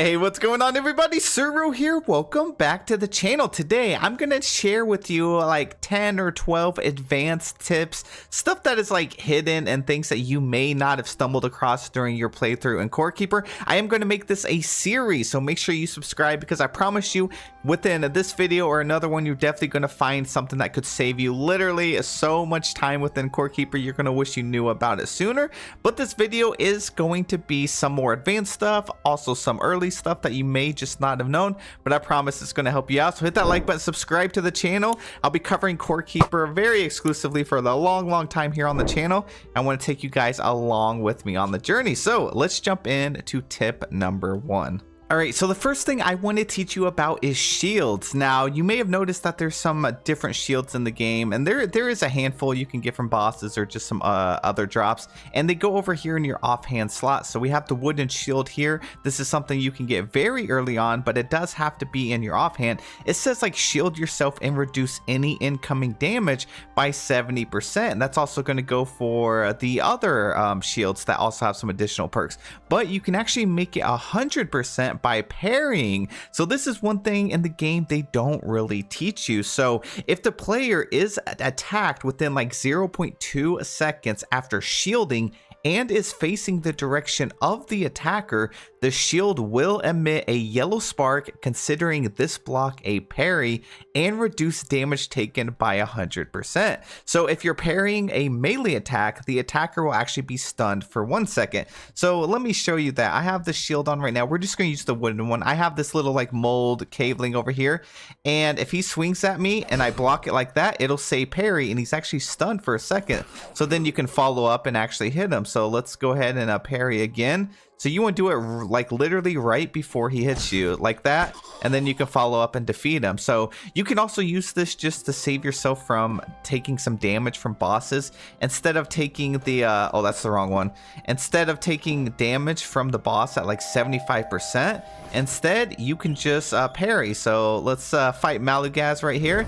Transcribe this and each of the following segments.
Hey, what's going on everybody? Suro here. Welcome back to the channel. Today, I'm going to share with you like 10 or 12 advanced tips, stuff that is like hidden and things that you may not have stumbled across during your playthrough in Core Keeper. I am going to make this a series, so make sure you subscribe because I promise you within this video or another one, you're definitely going to find something that could save you literally so much time within Core Keeper. You're going to wish you knew about it sooner. But this video is going to be some more advanced stuff, also some early stuff that you may just not have known, but I promise it's going to help you out. So hit that like button, subscribe to the channel. I'll be covering Core Keeper very exclusively for the long time here on the channel. I want to take you guys along with me on the journey. So let's jump in to tip number 1. Alright, so the first thing I want to teach you about is shields. Now, you may have noticed that there's some different shields in the game, and there is a handful you can get from bosses or just some other drops, and they go over here in your offhand slot. So we have the wooden shield here. This is something you can get very early on, but it does have to be in your offhand. It says like shield yourself and reduce any incoming damage by 70%. And that's also going to go for the other shields that also have some additional perks, but you can actually make it 100% by parrying. So this is one thing in the game they don't really teach you. So if the player is attacked within like 0.2 seconds after shielding and is facing the direction of the attacker, the shield will emit a yellow spark, considering this block a parry, and reduce damage taken by 100%. So if you're parrying a melee attack, the attacker will actually be stunned for 1 second. So let me show you that. I have the shield on right now. We're just going to use the wooden one. I have this little like mold caveling over here, and if he swings at me and I block it like that, it'll say parry, and he's actually stunned for a second. So then you can follow up and actually hit him. So let's go ahead and parry again. So you want to do it like literally right before he hits you like that, and then you can follow up and defeat him. So you can also use this just to save yourself from taking some damage from bosses. Instead of taking the oh, that's the wrong one. Instead of taking damage from the boss at like 75%, instead you can just parry. So let's fight Malugaz right here.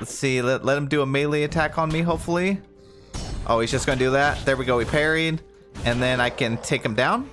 Let's see, let him do a melee attack on me, hopefully. Oh, he's just gonna do that. There we go, we parried, and then I can take him down.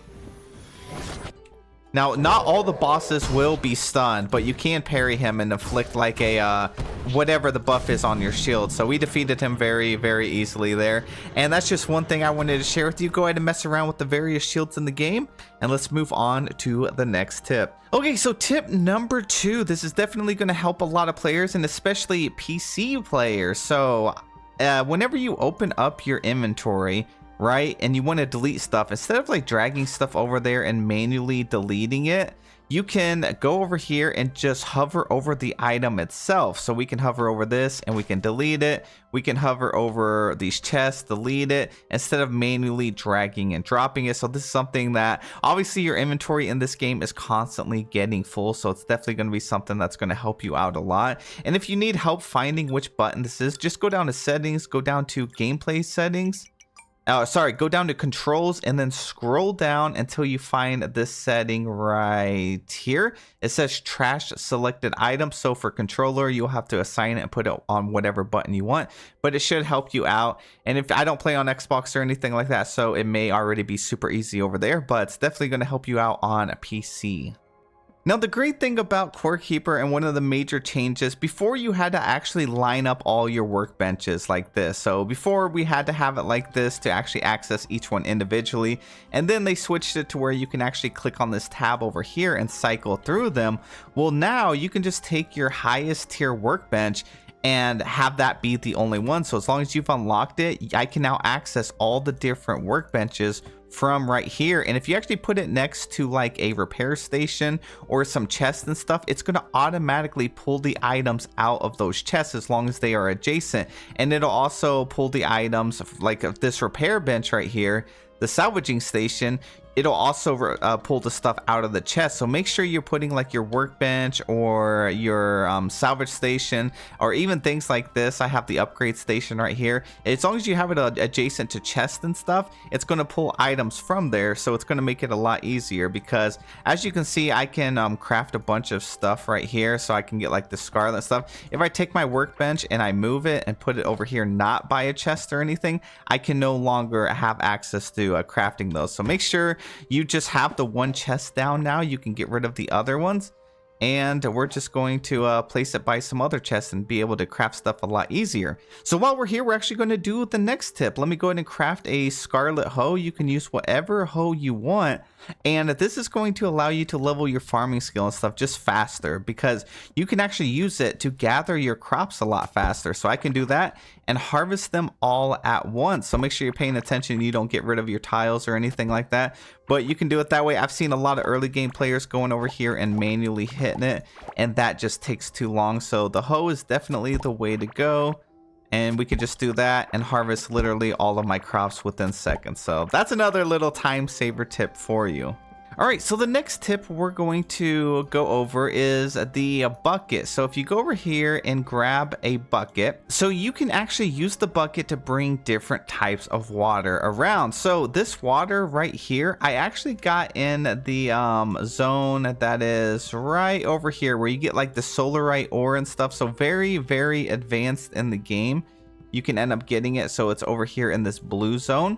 Now, not all the bosses will be stunned, but you can parry him and inflict like a whatever the buff is on your shield. So we defeated him very easily there. And that's just one thing I wanted to share with you. Go ahead and mess around with the various shields in the game, and let's move on to the next tip. Okay, so tip number 2. This is definitely going to help a lot of players, and especially PC players. So whenever you open up your inventory, right, and you want to delete stuff, instead of like dragging stuff over there and manually deleting it, you can go over here and just hover over the item itself. So we can hover over this and we can delete it. We can hover over these chests, delete it, instead of manually dragging and dropping it. So this is something that obviously your inventory in this game is constantly getting full, so it's definitely going to be something that's going to help you out a lot. And if you need help finding which button this is, just go down to settings, go down to gameplay settings. Go down to controls and then scroll down until you find this setting right here. It says trash selected item. So for controller, you'll have to assign it and put it on whatever button you want, but it should help you out. And if I don't play on Xbox or anything like that, so it may already be super easy over there, but it's definitely going to help you out on a PC. Now, the great thing about Core Keeper, and one of the major changes, before you had to actually line up all your workbenches like this. So before we had to have it like this to actually access each one individually, and then they switched it to where you can actually click on this tab over here and cycle through them. Well, now you can just take your highest tier workbench and have that be the only one. So as long as you've unlocked it, I can now access all the different workbenches from right here. And if you actually put it next to like a repair station or some chests and stuff, it's going to automatically pull the items out of those chests as long as they are adjacent. And it'll also pull the items like this repair bench right here, the salvaging station. It'll also pull the stuff out of the chest. So make sure you're putting like your workbench or your salvage station, or even things like this. I have the upgrade station right here. As long as you have it adjacent to chest and stuff, it's going to pull items from there. So it's going to make it a lot easier, because as you can see, I can craft a bunch of stuff right here. So I can get like the scarlet stuff. If I take my workbench and I move it and put it over here, not by a chest or anything, I can no longer have access to crafting those. So make sure you just have the one chest down now. You can get rid of the other ones. And we're just going to place it by some other chests and be able to craft stuff a lot easier. So while we're here, we're actually going to do the next tip. Let me go ahead and craft a scarlet hoe. You can use whatever hoe you want. And this is going to allow you to level your farming skill and stuff just faster, because you can actually use it to gather your crops a lot faster. So I can do that and harvest them all at once. So make sure you're paying attention, you don't get rid of your tiles or anything like that, but you can do it that way. I've seen a lot of early game players going over here and manually hitting it, and that just takes too long. So the hoe is definitely the way to go. And we could just do that and harvest literally all of my crops within seconds. So that's another little time saver tip for you. All right, so the next tip we're going to go over is the bucket. So if you go over here and grab a bucket, so you can actually use the bucket to bring different types of water around. So this water right here, I actually got in the zone that is right over here where you get like the solarite ore and stuff. So very, very advanced in the game. You can end up getting it. So it's over here in this blue zone.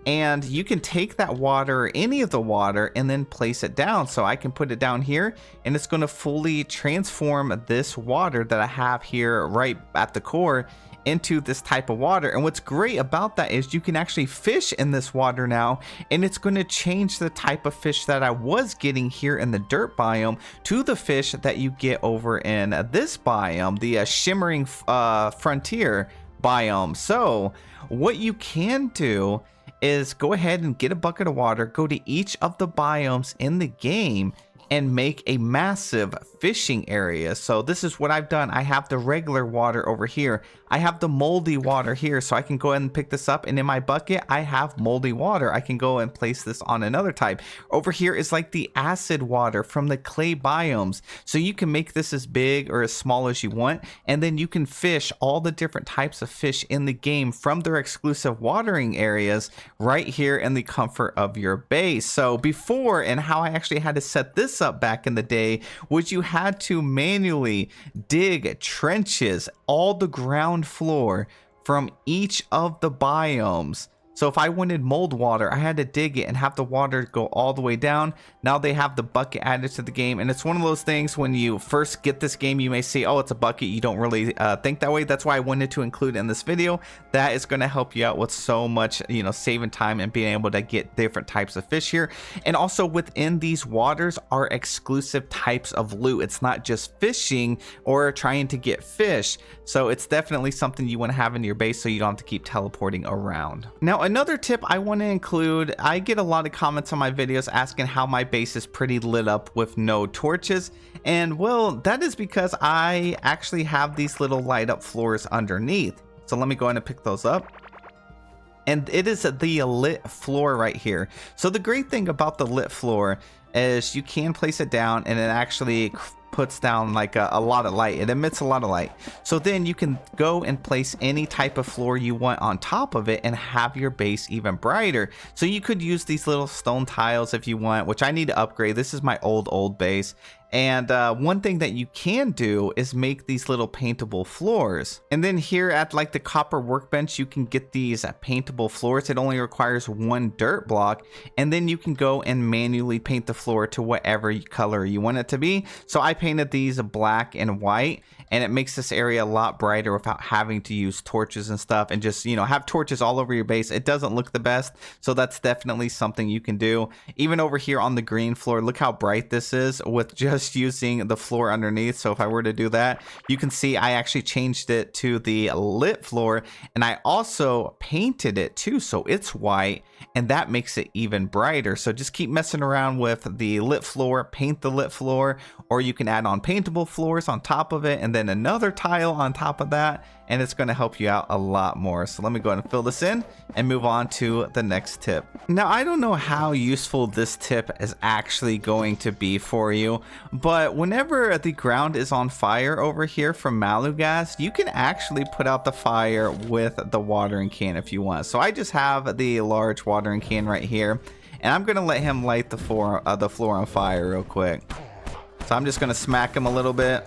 And you can take that water, any of the water, and then place it down. So I can put it down here, and it's going to fully transform this water that I have here right at the core into this type of water. And what's great about that is you can actually fish in this water now, and it's going to change the type of fish that I was getting here in the dirt biome to the fish that you get over in this biome, the shimmering frontier biome. So what you can do is go ahead and get a bucket of water, go to each of the biomes in the game, and make a massive fishing area. So this is what I've done. I have the regular water over here. I have the moldy water here, so I can go ahead and pick this up, and in my bucket I have moldy water. I can go and place this on another type. Over here is like the acid water from the clay biomes, so you can make this as big or as small as you want, and then you can fish all the different types of fish in the game from their exclusive watering areas right here in the comfort of your base. So before, and how I actually had to set this up back in the day, was you had to manually dig trenches all the ground floor from each of the biomes. So if I wanted mold water, I had to dig it and have the water go all the way down. Now they have the bucket added to the game, and it's one of those things when you first get this game, you may say, oh, it's a bucket. You don't really think that way. That's why I wanted to include it in this video. That is going to help you out with so much, you know, saving time and being able to get different types of fish here. And also within these waters are exclusive types of loot. It's not just fishing or trying to get fish. So it's definitely something you want to have in your base so you don't have to keep teleporting around. Now, another tip I want to include, I get a lot of comments on my videos asking how my base is pretty lit up with no torches, and well, that is because I actually have these little light up floors underneath. So let me go ahead and pick those up. And it is the lit floor right here. So the great thing about the lit floor is you can place it down and it actually puts down like a lot of light. It emits a lot of light. So then you can go and place any type of floor you want on top of it and have your base even brighter. So you could use these little stone tiles if you want, which I need to upgrade. This is my old base. And one thing that you can do is make these little paintable floors. And then here at like the copper workbench, you can get these paintable floors. It only requires one dirt block. And then you can go and manually paint the floor to whatever color you want it to be. So I painted these black and white, and it makes this area a lot brighter without having to use torches and stuff and just, you know, have torches all over your base. It doesn't look the best. So that's definitely something you can do. Even over here on the green floor, look how bright this is with just using the floor underneath. So if I were to do that, you can see I actually changed it to the lit floor, and I also painted it too, so it's white, and that makes it even brighter. So just keep messing around with the lit floor, paint the lit floor, or you can add on paintable floors on top of it and then another tile on top of that, and it's going to help you out a lot more. So let me go ahead and fill this in and move on to the next tip. Now, I don't know how useful this tip is actually going to be for you, but whenever the ground is on fire over here from Malugast, you can actually put out the fire with the watering can if you want. So I just have the large watering can right here, and I'm going to let him light the floor on fire real quick. So I'm just going to smack him a little bit.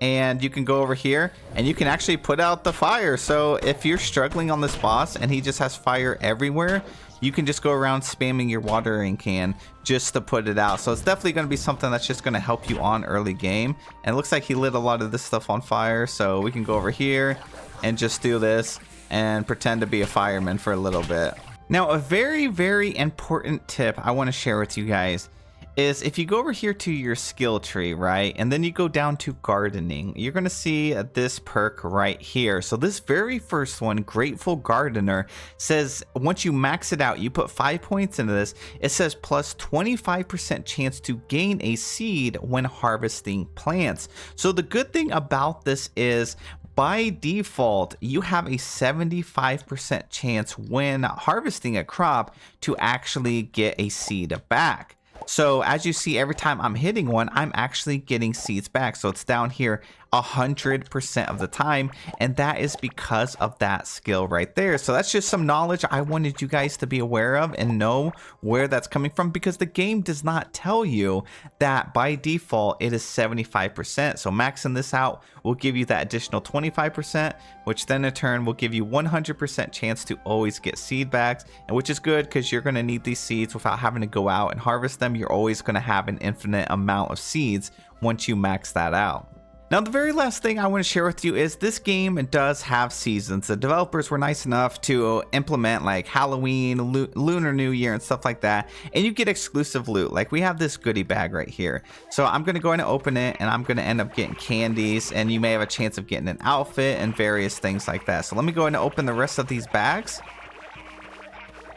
and you can go over here and you can actually put out the fire. So if you're struggling on this boss and he just has fire everywhere, you can just go around spamming your watering can just to put it out. So it's definitely going to be something that's just going to help you on early game. And it looks like he lit a lot of this stuff on fire, so we can go over here and just do this and pretend to be a fireman for a little bit. Now, a very, very important tip I want to share with you guys is if you go over here to your skill tree, right, and then you go down to gardening, you're going to see this perk right here. So this very first one, Grateful Gardener, says once you max it out, you put 5 points into this, it says plus 25% chance to gain a seed when harvesting plants. So the good thing about this is by default, you have a 75% chance when harvesting a crop to actually get a seed back. So as you see, every time I'm hitting one, I'm actually getting seeds back. So it's down here 100% of the time, and that is because of that skill right there. So that's just some knowledge I wanted you guys to be aware of and know where that's coming from, because the game does not tell you that by default it is 75%. So maxing this out will give you that additional 25%, which then in turn will give you 100% chance to always get seed backs, and which is good because you're going to need these seeds without having to go out and harvest them. You're always going to have an infinite amount of seeds once you max that out. Now, the very last thing I want to share with you is this game does have seasons. The developers were nice enough to implement like Halloween, Lunar New Year, and stuff like that, and you get exclusive loot. Like we have this goodie bag right here. So I'm going to go ahead and open it, and I'm going to end up getting candies, and you may have a chance of getting an outfit and various things like that. So let me go ahead and open the rest of these bags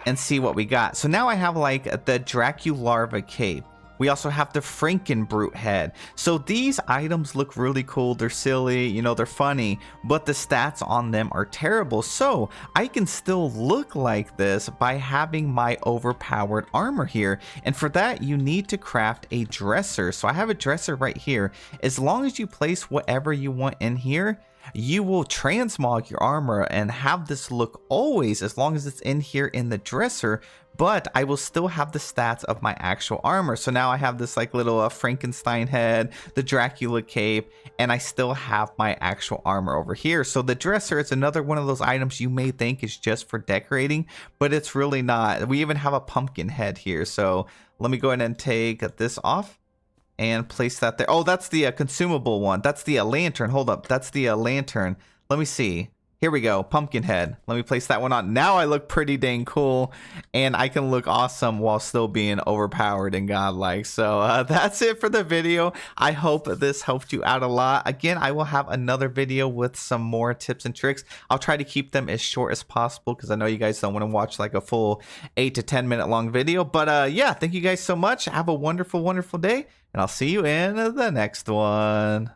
and see what we got. So now I have like the Dracularva cape. We also have the Frankenbrute head. So these items look really cool. They're silly, you know, they're funny, but the stats on them are terrible. So I can still look like this by having my overpowered armor here. And for that, you need to craft a dresser. So I have a dresser right here. As long as you place whatever you want in here, you will transmog your armor and have this look always as long as it's in here in the dresser, but I will still have the stats of my actual armor. So now I have this like little Frankenstein head, the Dracula cape, and I still have my actual armor over here. So the dresser is another one of those items you may think is just for decorating, but it's really not. We even have a pumpkin head here. So let me go ahead and take this off and place that there. Oh, that's the consumable one. That's the lantern. Hold up. That's the lantern. Let me see. Here we go. Pumpkin head. Let me place that one on. Now I look pretty dang cool, and I can look awesome while still being overpowered and godlike. So that's it for the video. I hope this helped you out a lot. Again, I will have another video with some more tips and tricks. I'll try to keep them as short as possible because I know you guys don't want to watch like a full 8 to 10 minute long video. But yeah, thank you guys so much. Have a wonderful, wonderful day, and I'll see you in the next one.